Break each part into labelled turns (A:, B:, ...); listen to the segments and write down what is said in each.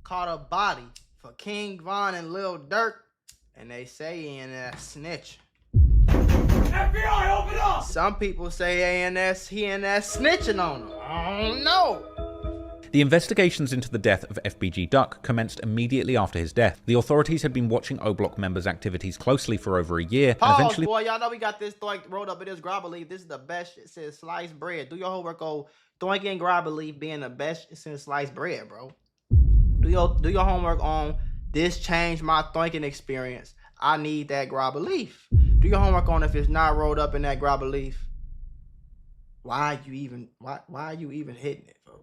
A: caught a body for King Von and Lil Durk, and they say ANS snitch.
B: FBI, open up!
A: Some people say he and that snitching on him. I don't know.
C: The investigations into the death of FBG Duck commenced immediately after his death. The authorities had been watching O Block members' activities closely for over a year.
A: Pause,
C: And eventually,
A: boy, y'all know we got this Doink rolled up in this grab leaf. This is the best shit since sliced bread. Do your homework on Doink and grab leaf being the best shit since sliced bread, bro. Do your homework on this changed my thinking experience. I need that grab leaf. Do your homework on if it's not rolled up in that grab leaf. Why are you even hitting it, bro?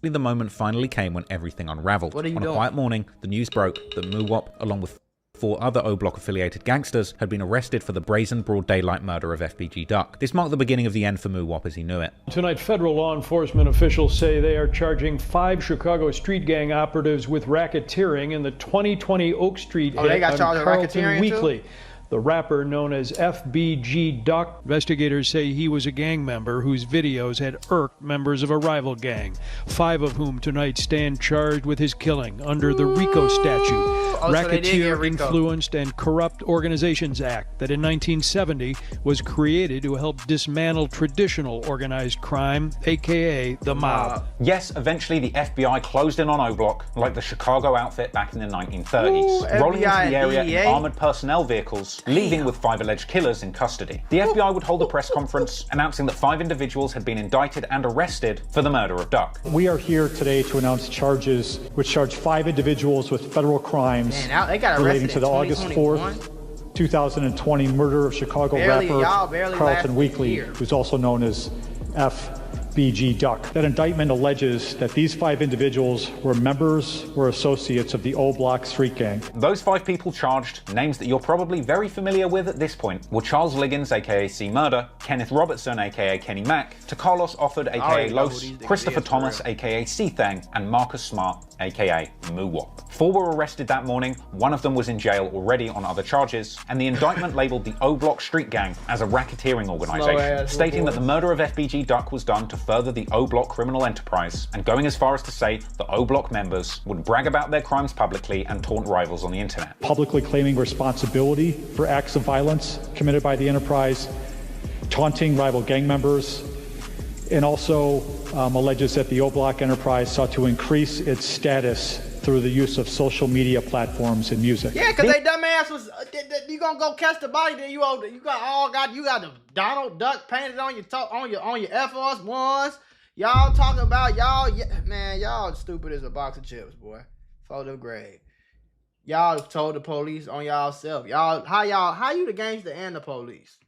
C: the moment finally came when everything unraveled.
A: What are you
C: On
A: doing?
C: a quiet morning, the news broke that Muwop, along with 4 other O Block affiliated gangsters, had been arrested for the brazen broad daylight murder of FBG Duck. This marked the beginning of the end for Muwop as he knew it.
D: Tonight, federal law enforcement officials say they are charging 5 Chicago street gang operatives with racketeering in the 2020 Oak Street
A: they
D: hit
A: got
D: on
A: charged with
D: Carlton
A: racketeering,
D: Weekly. The rapper, known as FBG Duck, investigators say he was a gang member whose videos had irked members of a rival gang, 5 of whom tonight stand charged with his killing under the RICO statute, Racketeer Influenced and Corrupt Organizations Act, that in 1970 was created to help dismantle traditional organized crime, aka the mob.
C: Yes, eventually the FBI closed in on O Block, like the Chicago outfit back in the 1930s, rolling into the area in armored personnel vehicles, leaving with 5 alleged killers in custody. The FBI would hold a press conference announcing that 5 individuals had been indicted and arrested for the murder of Duck.
E: We are here today to announce charges which charge 5 individuals with federal crimes relating to the August 4th, 2020 murder of Chicago rapper Carlton Weekly, who's also known as FBG Duck. That indictment alleges that these 5 individuals were members or associates of the O Block street gang.
C: Those 5 people charged, names that you're probably very familiar with at this point, were Charles Liggins, aka C Murder, Kenneth Robertson, aka Kenny Mack, Carlos Offord, aka Los, Christopher Thomas, aka C-Thang, and Marcus Smart, aka Muwop. 4 were arrested that morning, 1 of them was in jail already on other charges, and the indictment labeled the O Block street gang as a racketeering organization, stating that the murder of FBG Duck was done to further the O Block criminal enterprise, and going as far as to say that O Block members would brag about their crimes publicly and taunt rivals on the internet.
E: Publicly claiming responsibility for acts of violence committed by the enterprise, taunting rival gang members, and also alleges that the O Block enterprise sought to increase its status through the use of social media platforms and music.
A: Yeah, because they dumbass was, you gonna go catch the body, then you got the Donald Duck painted on your Air Force Ones. Y'all talking about y'all stupid as a box of chips, boy. Photo grade. Y'all told the police on y'all self. How you the gangster and the police?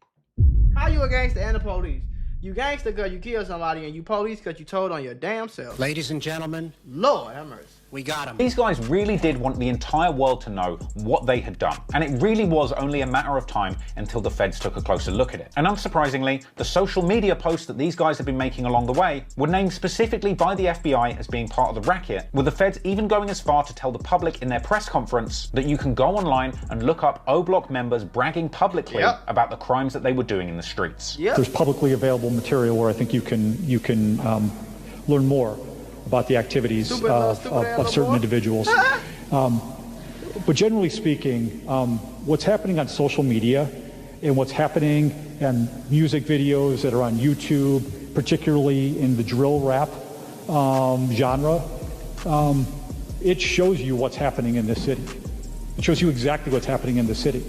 A: How you a gangster and the police? You gangster because you killed somebody, and you police because you told on your damn self.
F: Ladies and gentlemen,
A: Lord have mercy.
F: we got him.
C: These guys really did want the entire world to know what they had done, and it really was only a matter of time until the feds took a closer look at it. And unsurprisingly, the social media posts that these guys had been making along the way were named specifically by the FBI as being part of the racket, with the feds even going as far to tell the public in their press conference that you can go online and look up O Block members bragging publicly about the crimes that they were doing in the streets.
E: There's publicly available material where I think you can learn more about the activities of certain individuals. But generally speaking, what's happening on social media and what's happening in music videos that are on YouTube, particularly in the drill rap genre, it shows you what's happening in this city. It shows you exactly what's happening in the city,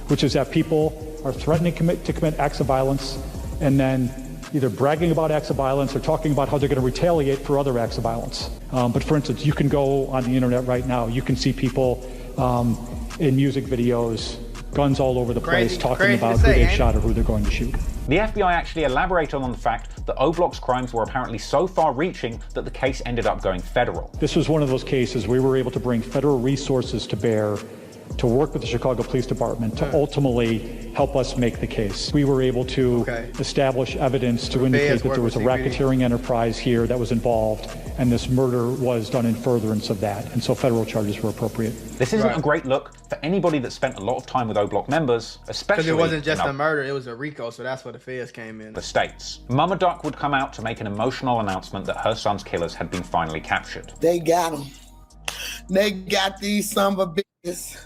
E: which is that people are threatening to commit acts of violence and then either bragging about acts of violence or talking about how they're going to retaliate for other acts of violence. But for instance, you can go on the internet right now, you can see people in music videos, guns all over the place, talking about who they shot or who they're going to shoot.
C: The FBI actually elaborated on the fact that O Block's crimes were apparently so far-reaching that the case ended up going federal.
E: This was one of those cases we were able to bring federal resources to bear to work with the Chicago Police Department to ultimately help us make the case. We were able to establish evidence to indicate that there was a racketeering enterprise here that was involved, and this murder was done in furtherance of that, and so federal charges were appropriate.
C: This isn't a great look for anybody that spent a lot of time with O Block members, especially
A: because it wasn't just a murder, it was a RICO, so that's where the feds came in.
C: The states. Mama Duck would come out to make an emotional announcement that her son's killers had been finally captured.
G: They got him.
F: They got these son of a bitches.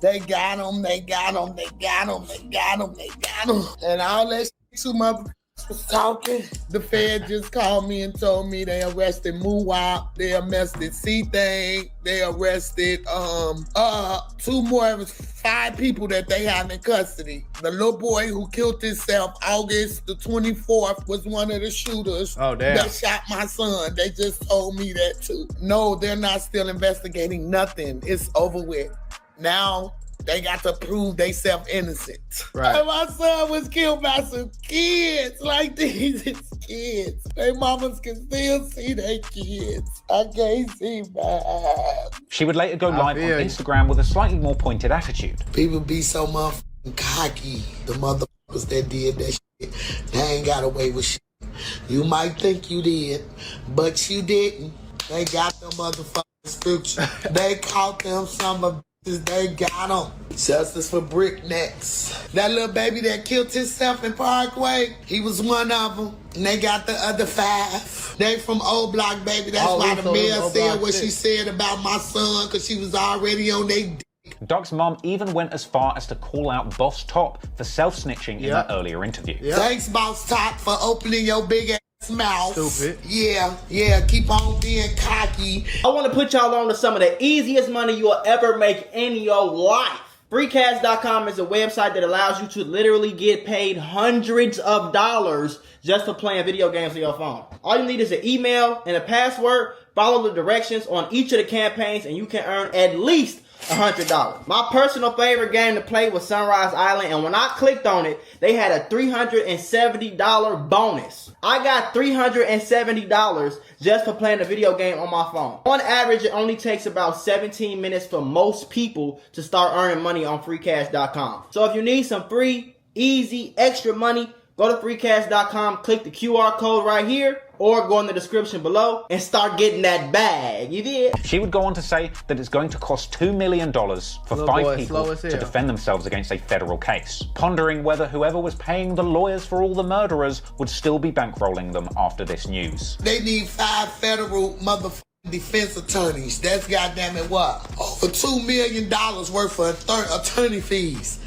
F: They got them, they got them, they got them, they got them, they got them. And all that shit you motherfuckers was talking. The Fed just called me and told me they arrested Muwop, they arrested C-Thing, they arrested 2 more, it was 5 people that they have in custody. The little boy who killed himself August the 24th was one of the shooters.
A: Oh, damn.
F: That shot my son. They just told me that too. No, they're not still investigating nothing. It's over with. Now they got to prove they self-innocent.
A: Right.
F: And my son was killed by some kids. Like, these is kids. Their mamas can still see their kids. I can't see mine.
C: She would later go live on
A: feel you.
C: Instagram with a slightly more pointed attitude.
F: People be so motherfucking cocky. The motherfuckers that did that shit, they ain't got away with shit. You might think you did, but you didn't. They got them motherfucking scripture. They caught them some of they got them. Justice for brick necks. That little baby that killed himself in Parkway, he was one of them. And they got the other 5. They from Old Block, baby. That's why the mayor said what she said about my son, because she was already on their dick.
C: Duck's mom even went as far as to call out Boss Top for self-snitching in that earlier interview.
F: Thanks, Boss Top, for opening your big ass mouth.
A: Stupid.
F: Yeah, keep on being cocky.
A: I want to put y'all on to some of the easiest money you will ever make in your life. Freecash.com is a website that allows you to literally get paid hundreds of dollars just for playing video games on your phone. All you need is an email and a password. Follow the directions on each of the campaigns and you can earn at least $100. My personal favorite game to play was Sunrise Island, and when I clicked on it, they had a $370 bonus. I got $370 just for playing a video game on my phone. On average, it only takes about 17 minutes for most people to start earning money on freecash.com. So if you need some free, easy, extra money, go to freecash.com, click the QR code right here, or go in the description below and start getting that bag. You did?
C: She would go on to say that it's going to cost $2 million for 5 people to defend themselves against a federal case, pondering whether whoever was paying the lawyers for all the murderers would still be bankrolling them after this news.
F: They need 5 federal motherfucking defense attorneys. That's goddamn it what? Over $2 million worth of attorney fees.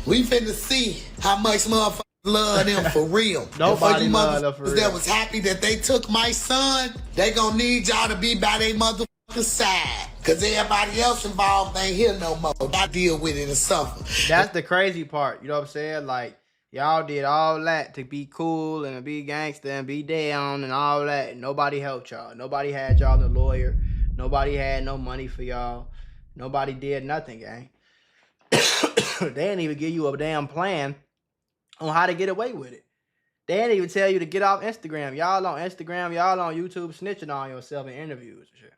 F: We finna see how much motherfuckers love them for real.
A: Nobody
F: love
A: them for real.
F: That was happy that they took my son. They gonna need y'all to be by their motherfucking side. Cause everybody else involved ain't here no more. I deal with it and suffer.
A: That's the crazy part. You know what I'm saying? Like, y'all did all that to be cool and to be gangster and be down and all that. Nobody helped y'all. Nobody had y'all the lawyer. Nobody had no money for y'all. Nobody did nothing, gang. They didn't even give you a damn plan on how to get away with it. They didn't even tell you to get off Instagram. Y'all on Instagram, y'all on YouTube snitching on yourself in interviews and shit.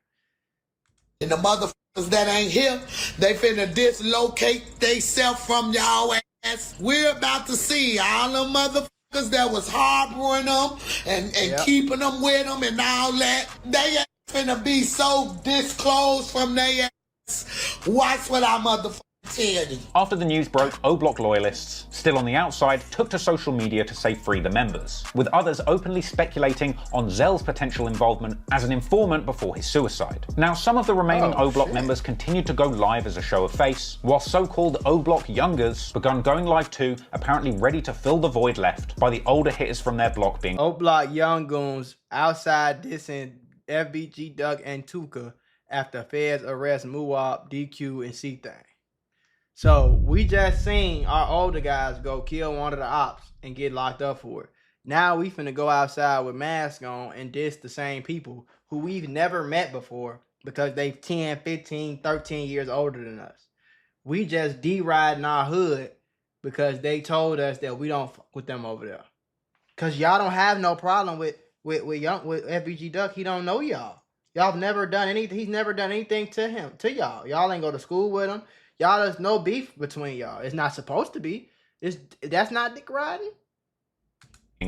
F: And the motherfuckers that ain't here, they finna dislocate theyself from y'all ass. We're about to see all the motherfuckers that was harboring them and keeping them with them and all that. They ain't finna be so disclosed from their ass. Watch what I motherfuckers tell you.
C: After the news broke, O-Block loyalists, still on the outside, took to social media to say free the members, with others openly speculating on Zell's potential involvement as an informant before his suicide. Now, some of the remaining O-Block members continued to go live as a show of face, while so-called O-Block youngers begun going live too, apparently ready to fill the void left by the older hitters from their block being
A: O-Block young goons outside dissing FBG, Duck, and Tuka after feds arrest Muwop, DQ, and C-Thing. So we just seen our older guys go kill one of the ops and get locked up for it. Now we finna go outside with masks on and diss the same people who we've never met before because they 10, 15, 13 years older than us. We just D-riding our hood because they told us that we don't fuck with them over there. Cause y'all don't have no problem with FBG Duck. He don't know y'all. Y'all have never done anything. He's never done anything to y'all. Y'all ain't go to school with him. Y'all, there's no beef between y'all. It's not supposed to be. That's not dick riding.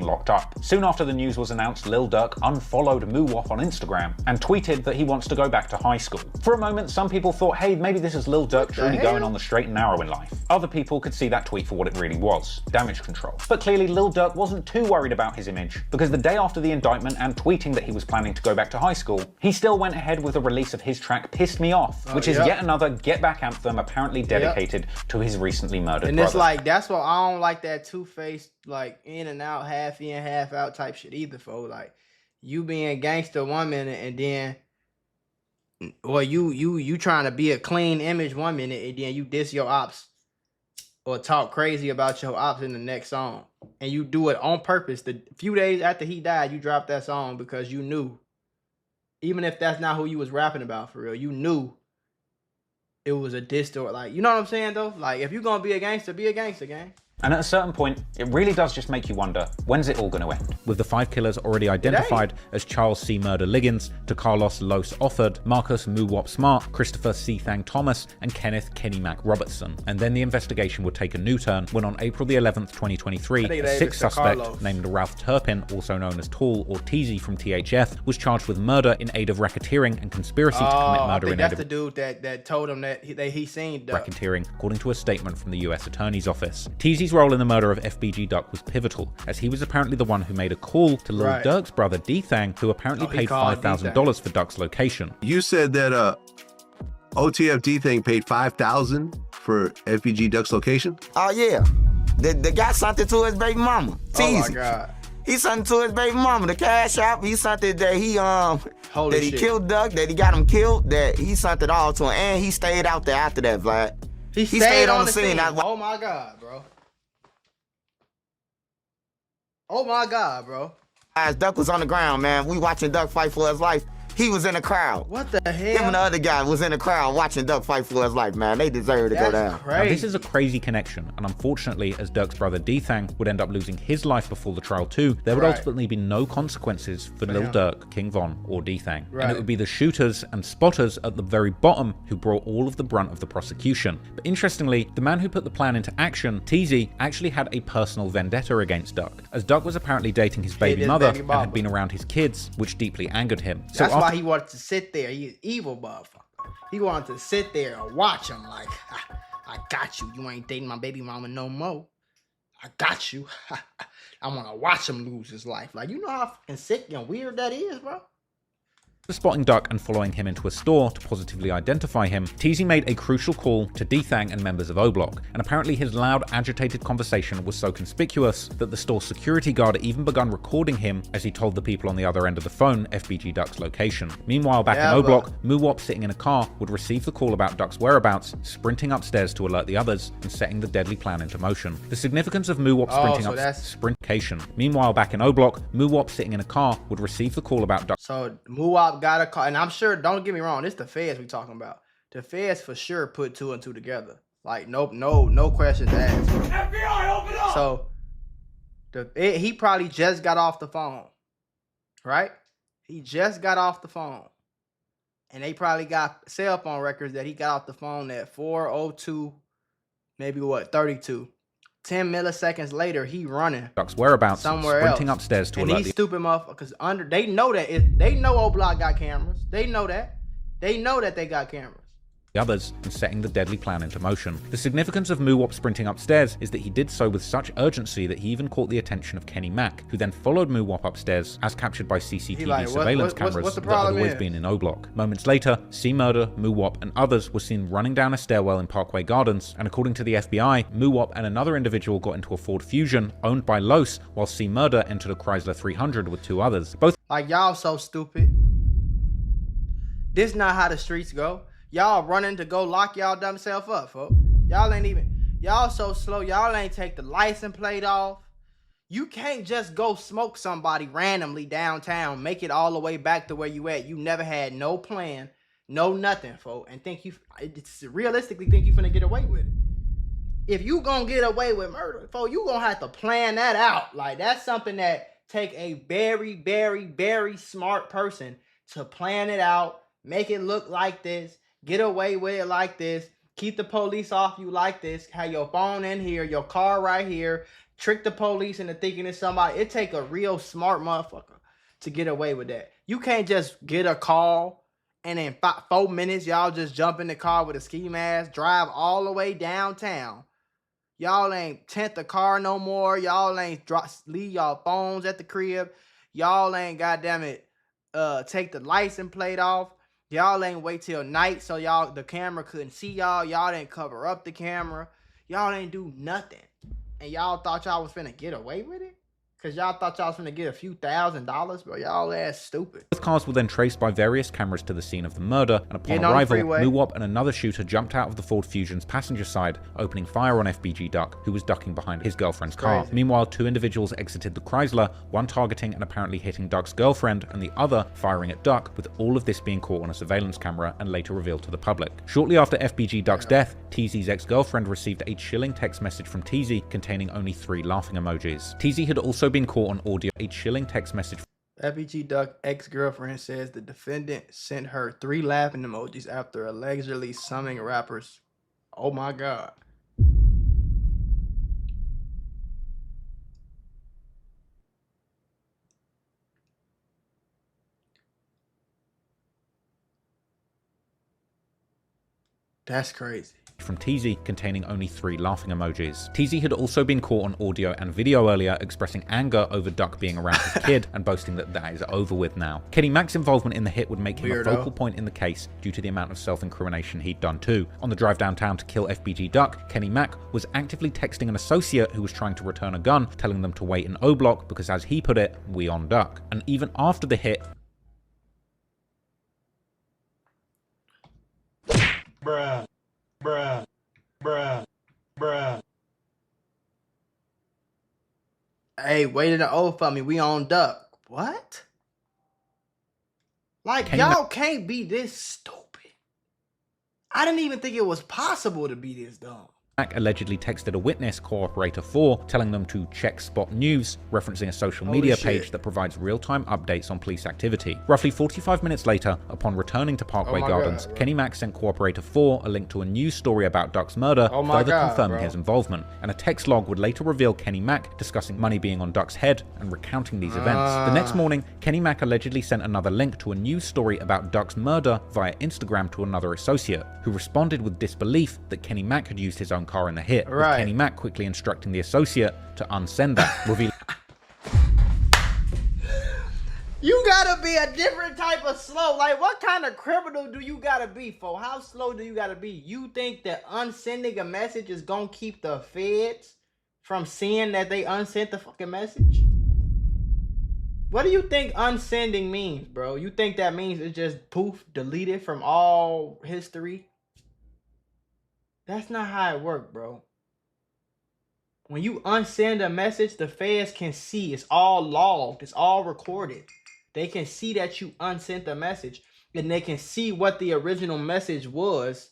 C: locked up. Soon after the news was announced, Lil Durk unfollowed Muwop on Instagram and tweeted that he wants to go back to high school. For a moment, some people thought, hey, maybe this is Lil Durk truly going on the straight and narrow in life. Other people could see that tweet for what it really was, damage control. But clearly Lil Durk wasn't too worried about his image, because the day after the indictment and tweeting that he was planning to go back to high school, he still went ahead with the release of his track Pissed Me Off, which is yet another get back anthem apparently dedicated to his recently murdered
A: and
C: brother.
A: It's like, that's why I don't like that two-faced, like, in and out, half in, half out type shit either, folks. Like, you being gangster one minute and then, or you trying to be a clean image one minute and then you diss your ops or talk crazy about your ops in the next song. And you do it on purpose. The few days after he died, you dropped that song because you knew, even if that's not who you was rapping about for real, you knew it was a diss or, like, you know what I'm saying though? Like, if you're gonna be a gangster, gang.
C: And at a certain point, it really does just make you wonder, when's it all going to end? With the 5 killers already identified as Charles C. Murder Liggins, to Carlos Los Offord, Marcus Muwop Smart, Christopher C. Thang Thomas, and Kenneth Kenny Mac Robertson. And then the investigation would take a new turn when on April the 11th, 2023, a 6th suspect named Ralph Turpin, also known as Tall or Teasy from THF, was charged with murder in aid of racketeering and conspiracy to commit murder in aid of...
A: that's the dude that told him that he seen Duck.
C: Racketeering, according to a statement from the US Attorney's Office. Teasy's role in the murder of FBG Duck was pivotal, as he was apparently the one who made a call to Lil Durk's brother D-Thang, who apparently paid $5,000 for Duck's location.
G: You said that OTF D-Thang paid $5,000 for FBG Duck's location?
H: Oh yeah, the guy sent it to his baby mama.
A: Oh my God.
H: He sent it to his baby mama. The cash app, he sent it that he killed Duck, that he got him killed, that he sent it all to him, and he stayed out there after that, Vlad.
A: He stayed on the scene. Oh my God, bro. Oh my God, bro.
H: As Duck was on the ground, man, we watching Duck fight for his life. He was in the crowd.
A: What the hell?
H: Him and the other guy was in the crowd watching Duck fight for his life, man. They deserve to go down.
C: Now, this is a crazy connection, and unfortunately, as Durk's brother D-Thang would end up losing his life before the trial too, there would ultimately be no consequences for Lil Durk, King Von, or D-Thang. And it would be the shooters and spotters at the very bottom who brought all of the brunt of the prosecution. But interestingly, the man who put the plan into action, Teasy, actually had a personal vendetta against Duck, as Duck was apparently dating his baby mother and had been around his kids, which deeply angered him. So
A: that's why he wanted to sit there. He's evil motherfucker. He wanted to sit there and watch him like, I got you. You ain't dating my baby mama no more. I got you. I want to watch him lose his life. Like, you know how fucking sick and weird that is, bro?
C: For spotting Duck and following him into a store to positively identify him, Teasy made a crucial call to D-Thang and members of O-Block, and apparently his loud, agitated conversation was so conspicuous that the store's security guard even begun recording him as he told the people on the other end of the phone FBG Duck's location. Meanwhile, back in O-Block, Muwop, sitting in a car, would receive the call about Duck's whereabouts, sprinting upstairs to alert the others, and setting the deadly plan into motion. The significance of Muwop sprinting sprintcation. Meanwhile, back in O-Block, Muwop, sitting in a car, would receive the call about Duck.
A: So Muwop got a call, and I'm sure, don't get me wrong, this the feds we talking about. The feds for sure put 2 and 2 together. Like, no questions asked.
B: FBI, open up!
A: So he probably just got off the phone, right? He just got off the phone, and they probably got cell phone records that he got off the phone at 4:02, maybe 32. 10 milliseconds later, he running
C: Duck's whereabouts,
A: somewhere
C: sprinting
A: else.
C: Upstairs to
A: and
C: alert
A: these stupid motherfuckers they know that they know O-Block got cameras. They know that. They know that they got cameras.
C: The others and setting the deadly plan into motion. The significance of Muwop sprinting upstairs is that he did so with such urgency that he even caught the attention of Kenny Mac, who then followed Muwop upstairs, as captured by CCTV surveillance cameras that had always been in O-Block. Moments later, C-Murder, Muwop, and others were seen running down a stairwell in Parkway Gardens, and according to the FBI, Muwop and another individual got into a Ford Fusion owned by Los, while C-Murder entered a Chrysler 300 with 2 others. Both
A: like, y'all so stupid. This not how the streets go. Y'all running to go lock y'all dumb self up, folks. Y'all so slow. Y'all ain't take the license plate off. You can't just go smoke somebody randomly downtown, make it all the way back to where you at. You never had no plan, no nothing, folks, and realistically think you finna get away with it. If you gonna get away with murder, folks, you gonna have to plan that out. Like, that's something that take a very, very, very smart person to plan it out, make it look like this, get away with it like this, keep the police off you like this, have your phone in here, your car right here, trick the police into thinking it's somebody. It take a real smart motherfucker to get away with that. You can't just get a call and in 4 minutes, y'all just jump in the car with a ski mask, drive all the way downtown. Y'all ain't tint the car no more. Y'all ain't leave y'all phones at the crib. Y'all ain't, goddamn it, take the license plate off. Y'all ain't wait till night so the camera couldn't see y'all. Y'all didn't cover up the camera. Y'all ain't do nothing. And y'all thought y'all was finna get away with it? Because y'all thought y'all was finna get a few $1,000s, bro. Y'all ass stupid.
C: Both cars were then traced by various cameras to the scene of the murder, and upon arrival, Muwop and another shooter jumped out of the Ford Fusion's passenger side, opening fire on FBG Duck, who was ducking behind his girlfriend's car. Meanwhile, 2 individuals exited the Chrysler, one targeting and apparently hitting Duck's girlfriend, and the other firing at Duck, with all of this being caught on a surveillance camera and later revealed to the public. Shortly after FBG Duck's death, TZ's ex-girlfriend received a chilling text message from TZ containing only 3 laughing emojis. TZ had also been caught on audio a chilling text message.
A: FBG Duck ex-girlfriend says the defendant sent her 3 laughing emojis after allegedly summoning rappers. Oh my God. That's crazy.
C: From TZ containing only 3 laughing emojis. TZ had also been caught on audio and video earlier expressing anger over Duck being around his kid and boasting that is over with now. Kenny Mac's involvement in the hit would make him a focal point in the case due to the amount of self-incrimination he'd done too. On the drive downtown to kill FBG Duck, Kenny Mac was actively texting an associate who was trying to return a gun, telling them to wait in O Block because, as he put it, we on Duck. And even after the hit,
B: Bruh. Bruh. Bruh. Bruh.
A: Hey, waited an O for me. We on Duck. What? Like, y'all can't be this stupid. I didn't even think it was possible to be this dumb.
C: Mac allegedly texted a witness, Cooperator 4, telling them to check Spot News, referencing a social media page that provides real-time updates on police activity. Roughly 45 minutes later, upon returning to Parkway Gardens, Kenny Mac sent Cooperator 4 a link to a news story about Duck's murder, further confirming his involvement, and a text log would later reveal Kenny Mac discussing money being on Duck's head and recounting these events. The next morning, Kenny Mac allegedly sent another link to a news story about Duck's murder via Instagram to another associate, who responded with disbelief that Kenny Mac had used his own car in the hit, with Kenny Mac quickly instructing the associate to unsend that, revealing
A: you gotta be a different type of slow. Like, what kind of criminal do you gotta be for? How slow do you gotta be? You think that unsending a message is gonna keep the feds from seeing that they unsent the fucking message? What do you think unsending means, bro? You think that means it's just poof, deleted from all history? That's not how it works, bro. When you unsend a message, the feds can see. It's all logged. It's all recorded. They can see that you unsent the message, and they can see what the original message was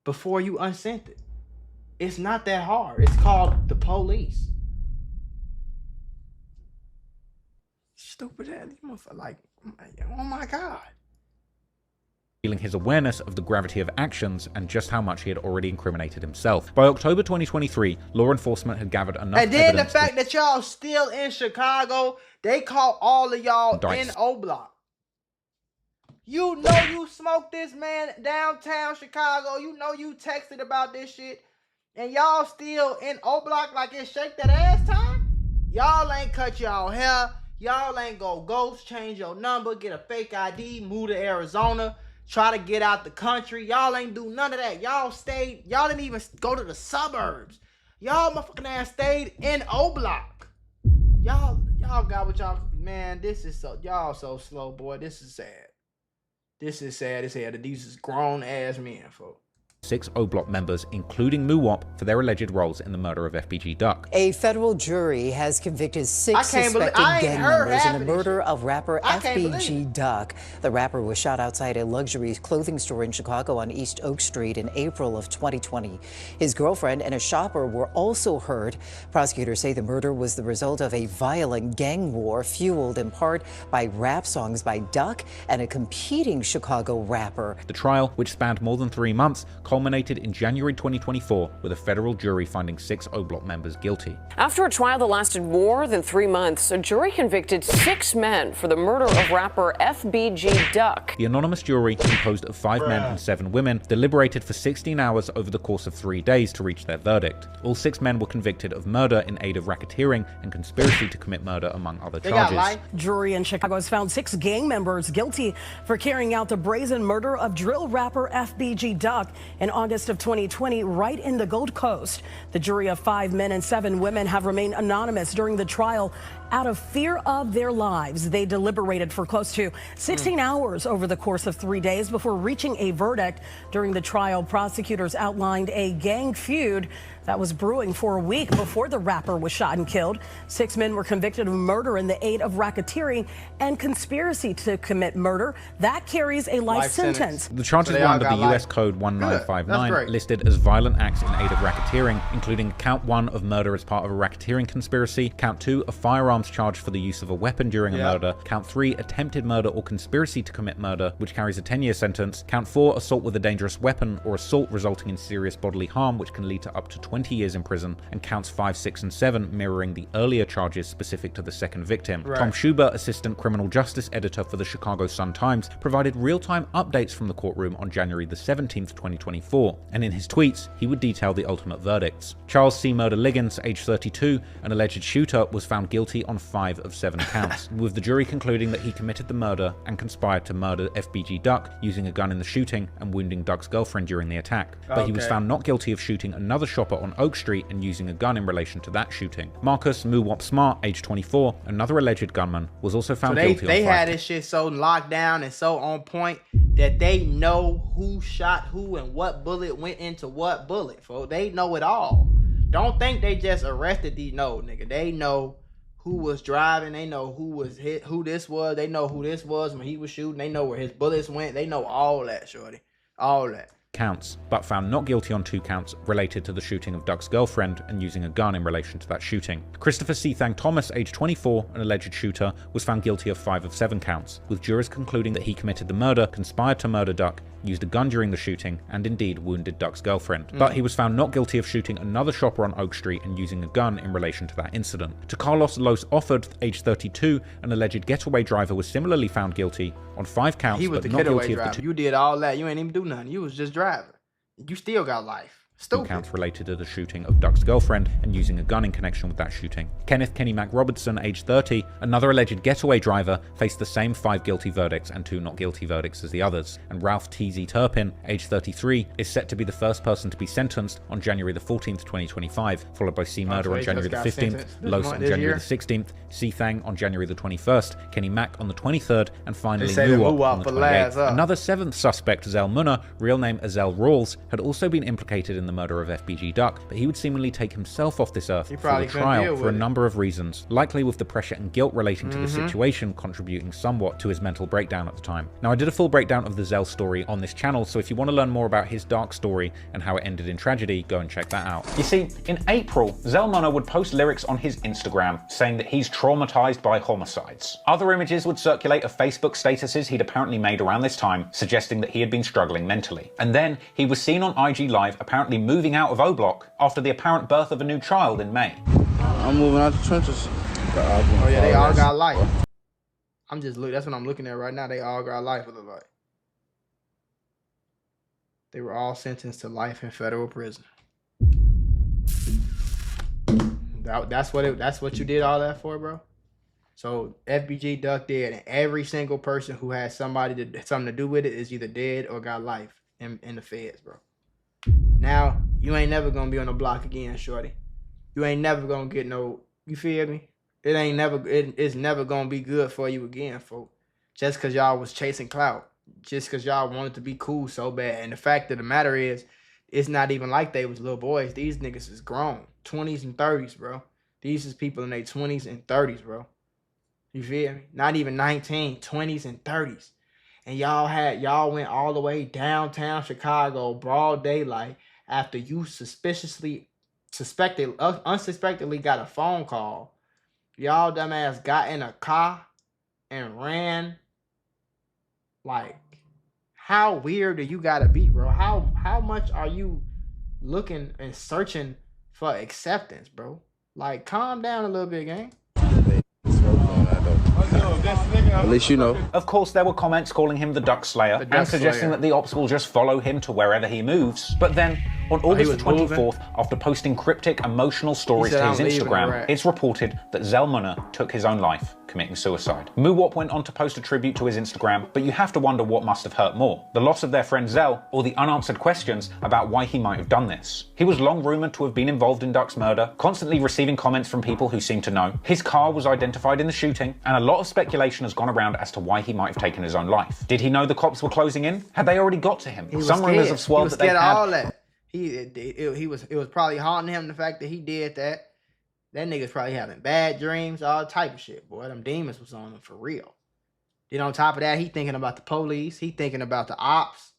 A: before you unsent it. It's not that hard. It's called the police. Stupid ass motherfucker. Like, oh my God.
C: His awareness of the gravity of actions and just how much he had already incriminated himself. By October 2023, law enforcement had gathered enough evidence.
A: And then the fact that y'all still in Chicago, they caught all of y'all in O Block. You know you smoked this man downtown Chicago. You know you texted about this shit. And y'all still in O Block like it's shake that ass time? Y'all ain't cut y'all hair. Y'all ain't go ghost, change your number, get a fake ID, move to Arizona. Try to get out the country. Y'all ain't do none of that. Y'all stayed. Y'all didn't even go to the suburbs. Y'all motherfucking ass stayed in O Block. Y'all got what y'all, man, this is so, y'all so slow, boy. This is sad. This is sad as hell that these is grown ass men, folks.
C: 6 O Block members, including Muwop, for their alleged roles in the murder of FBG Duck.
I: A federal jury has convicted 6 suspected gang members in the murder of rapper FBG Duck. The rapper was shot outside a luxury clothing store in Chicago on East Oak Street in April of 2020. His girlfriend and a shopper were also hurt. Prosecutors say the murder was the result of a violent gang war fueled in part by rap songs by Duck and a competing Chicago rapper.
C: The trial, which spanned more than 3 months, culminated in January 2024 with a federal jury finding 6 O Block members guilty.
J: After a trial that lasted more than 3 months, a jury convicted 6 men for the murder of rapper FBG Duck.
C: The anonymous jury, composed of 5 men and 7 women, deliberated for 16 hours over the course of 3 days to reach their verdict. All 6 men were convicted of murder in aid of racketeering and conspiracy to commit murder, among other charges.
K: Jury in Chicago has found 6 gang members guilty for carrying out the brazen murder of drill rapper FBG Duck in August of 2020 right in the Gold Coast. The jury of 5 men and 7 women have remained anonymous during the trial out of fear of their lives. They deliberated for close to 16 hours over the course of 3 days before reaching a verdict. During the trial, prosecutors outlined a gang feud that was brewing for a week before the rapper was shot and killed. 6 men were convicted of murder in the aid of racketeering and conspiracy to commit murder. That carries a life sentence.
C: The charges were under the U.S. Code 1959, listed as violent acts in aid of racketeering, including count 1 of murder as part of a racketeering conspiracy, count 2 a firearms charge for the use of a weapon during a murder, count 3 attempted murder or conspiracy to commit murder, which carries a 10-year sentence, count 4 assault with a dangerous weapon or assault resulting in serious bodily harm, which can lead to up to 20 years in prison, and counts 5, 6, and 7 mirroring the earlier charges specific to the second victim. Tom Schubert, assistant criminal justice editor for the Chicago Sun-Times, provided real-time updates from the courtroom on January the 17th, 2024, and in his tweets, he would detail the ultimate verdicts. Charles C. Murder Liggins, age 32, an alleged shooter, was found guilty on 5 of 7 counts, with the jury concluding that he committed the murder and conspired to murder FBG Duck using a gun in the shooting and wounding Duck's girlfriend during the attack. But he was found not guilty of shooting another shopper on Oak Street and using a gun in relation to that shooting. Marcus Muwop Smart, age 24, another alleged gunman, was also found guilty on
A: They had this shit so locked down and so on point that they know who shot who and what bullet went into what bullet, folks. They know it all. Don't think they just arrested these. No, nigga. They know who was driving. They know who was hit, who this was. They know who this was when he was shooting. They know where his bullets went. They know all that, shorty. All that.
C: Counts, but found not guilty on 2 counts related to the shooting of Duck's girlfriend and using a gun in relation to that shooting. Christopher C. Thang Thomas, age 24, an alleged shooter, was found guilty of 5 of 7 counts, with jurors concluding that he committed the murder, conspired to murder Duck, used a gun during the shooting, and indeed wounded Duck's girlfriend. But he was found not guilty of shooting another shopper on Oak Street and using a gun in relation to that incident. To Carlos Los Offord, age 32, an alleged getaway driver, was similarly found guilty on 5 counts,
A: He was
C: but
A: the
C: not
A: getaway
C: guilty
A: driver.
C: of the 2
A: You did all that. You ain't even do nothing. You was just driving. You still got life. Stupid.
C: counts related to the shooting of Duck's girlfriend and using a gun in connection with that shooting. Kenneth Kenny Mac Robertson, age 30, another alleged getaway driver, faced the same 5 guilty verdicts and 2 not guilty verdicts as the others. And Ralph T.Z. Turpin, age 33, is set to be the first person to be sentenced on January the 14th, 2025, followed by C. Murder on January the 15th, Los on January the 16th, C. Thang on January the 21st, Kenny Mac on the 23rd, and finally Muwop on the 28th. Another 7th suspect, Zell Munna, real name Azel Rawls, had also been implicated in the murder of FBG Duck, but he would seemingly take himself off this earth for the trial for a number of reasons, likely with the pressure and guilt relating to the situation contributing somewhat to his mental breakdown at the time. Now, I did a full breakdown of the Zell story on this channel, so if you want to learn more about his dark story and how it ended in tragedy, go and check that out. You see, in April, Zell Munna would post lyrics on his Instagram saying that he's traumatized by homicides. Other images would circulate of Facebook statuses he'd apparently made around this time, suggesting that he had been struggling mentally. And then he was seen on IG Live apparently moving out of O Block after the apparent birth of a new child in May.
L: I'm moving out the trenches.
A: Oh yeah, they all got life. I'm just that's what I'm looking at right now. They all got life of the life. They were all sentenced to life in federal prison. That's what you did all that for, bro. So FBG Duck dead, and every single person who has something to do with it is either dead or got life in the feds, bro. Now you ain't never gonna be on the block again, shorty. You ain't never gonna get no. You feel me? It's never gonna be good for you again, folks. Just cause y'all was chasing clout, just cause y'all wanted to be cool so bad. And the fact of the matter is, it's not even like they was little boys. These niggas is grown, 20s and 30s, bro. These is people in their 20s and 30s, bro. You feel me? Not even 19, 20s and 30s. And y'all went all the way downtown Chicago, broad daylight, after you unsuspectedly got a phone call. Y'all dumbass got in a car and ran like how weird do you gotta be, bro? How much are you looking and searching for acceptance, bro? Like, calm down a little bit, gang.
L: At least you know.
C: Of course, there were comments calling him the Duck Slayer and suggesting that the ops will just follow him to wherever he moves. But then, on August 24th, after posting cryptic, emotional stories to his Instagram, it's reported that Zelmuna took his own life, committing suicide. Muwop went on to post a tribute to his Instagram, but you have to wonder what must have hurt more: the loss of their friend Zell, or the unanswered questions about why he might have done this. He was long rumored to have been involved in Duck's murder, constantly receiving comments from people who seemed to know. His car was identified in the shooting, and a lot of speculation has gone around as to why he might have taken his own life. Did he know the cops were closing in? Had they already got to him? Some rumors have swirled that they had.
A: All that. It was probably haunting him, the fact that he did that. That nigga's probably having bad dreams, all type of shit, boy. Them demons was on him for real. Then on top of that, he thinking about the police. He thinking about the ops.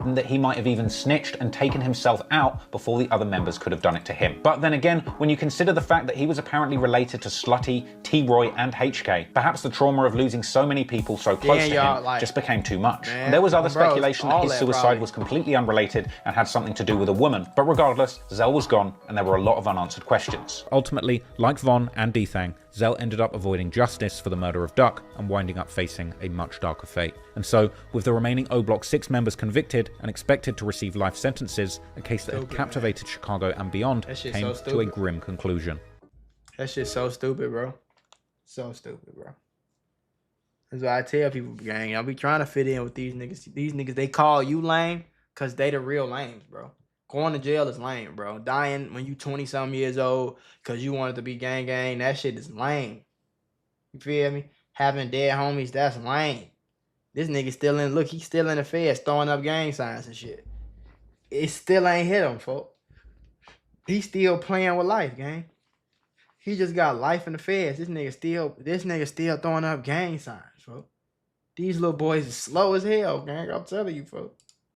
C: That he might have even snitched and taken himself out before the other members could have done it to him. But then again, when you consider the fact that he was apparently related to Slutty, T-Roy, and HK, perhaps the trauma of losing so many people so close to him just became too much. There was other speculation that his suicide was completely unrelated and had something to do with a woman. But regardless, Zell was gone, and there were a lot of unanswered questions. Ultimately, like Von and Dthang, Zell ended up avoiding justice for the murder of Duck and winding up facing a much darker fate. And so, with the remaining O Block 6 members convicted and expected to receive life sentences, a case that had captivated Chicago and beyond came to a grim conclusion.
A: That shit's so stupid, bro. So stupid, bro. That's why I tell people, gang, y'all be trying to fit in with these niggas. These niggas, they call you lame because they the real lames, bro. Going to jail is lame, bro. Dying when you 20-something years old because you wanted to be gang, that shit is lame. You feel me? Having dead homies, that's lame. This nigga still in, look, he's still in the feds throwing up gang signs and shit. It still ain't hit him, folks. He's still playing with life, gang. He just got life in the feds. This nigga still throwing up gang signs, folks. These little boys are slow as hell, gang. I'm telling you, folks.